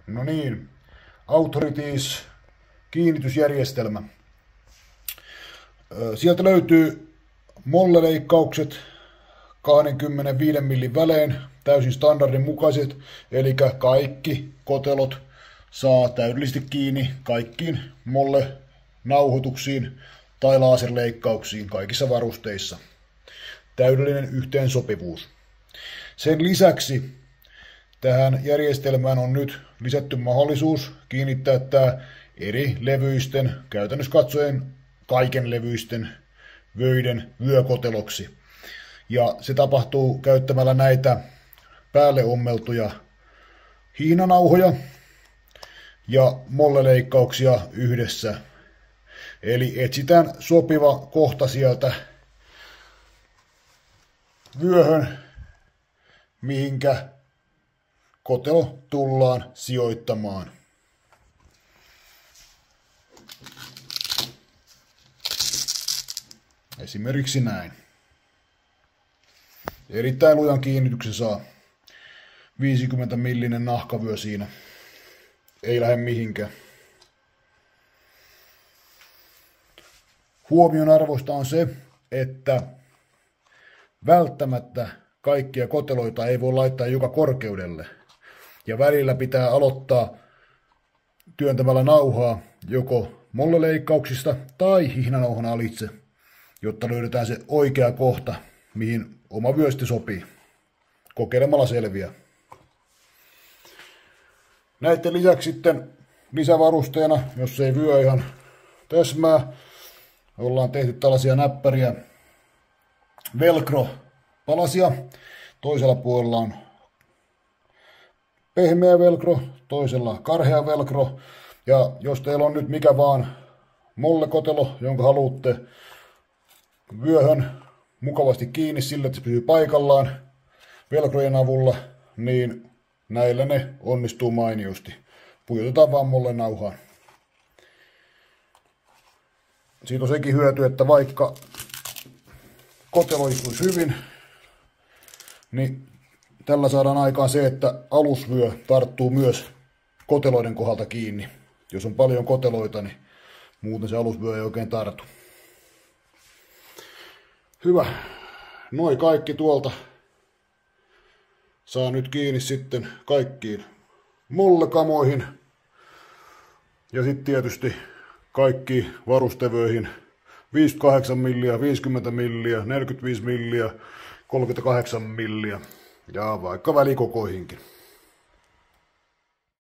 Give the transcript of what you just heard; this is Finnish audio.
No niin, Authorities kiinnitysjärjestelmä. Sieltä löytyy molleleikkaukset 25 millin välein, täysin standardin mukaiset, eli kaikki kotelot saa täydellisesti kiinni kaikkiin molle-nauhoituksiin tai laserleikkauksiin kaikissa varusteissa. Täydellinen yhteensopivuus. Sen lisäksi tähän järjestelmään on nyt lisätty mahdollisuus kiinnittää tämä eri levyisten, käytännössä katsoen kaiken levyisten vöiden vyökoteloksi. Ja se tapahtuu käyttämällä näitä päälle ommeltuja hihnanauhoja ja molleleikkauksia yhdessä. Eli etsitään sopiva kohta sieltä vyöhön, mihinkä kotelo tullaan sijoittamaan. Esimerkiksi näin. Erittäin lujan kiinnityksen saa. 50 millinen nahkavyö siinä. Ei lähde mihinkään. Huomionarvoista on se, että välttämättä kaikkia koteloita ei voi laittaa joka korkeudelle. Ja välillä pitää aloittaa työntämällä nauhaa joko molleleikkauksista tai hihnanauhan alitse, jotta löydetään se oikea kohta, mihin oma vyösti sopii. Kokeilemalla selviää. Näiden lisäksi sitten lisävarusteena, jos ei vyö ihan täsmää, ollaan tehty tällaisia näppäriä velcro-palasia. Toisella puolella on pehmeä velcro, toisella karhea velcro. Ja jos teillä on nyt mikä vaan mollekotelo, jonka haluatte vyöhön mukavasti kiinni sillä, että se pysyy paikallaan velcrojen avulla, niin näillä ne onnistuu mainiosti. Pujotetaan vaan mollen nauhaan. Siitä on sekin hyöty, että vaikka kotelo istuisi hyvin, niin tällä saadaan aikaan se, että alusvyö tarttuu myös koteloiden kohdalta kiinni. Jos on paljon koteloita, niin muuten se alusvyö ei oikein tartu. Hyvä. Noi kaikki tuolta saa nyt kiinni sitten kaikkiin mollekamoihin. Ja sitten tietysti kaikki varustevöihin 58 milliä, 50 milliä, 45 milliä, 38 milliä ja vaikka välikokoihinkin.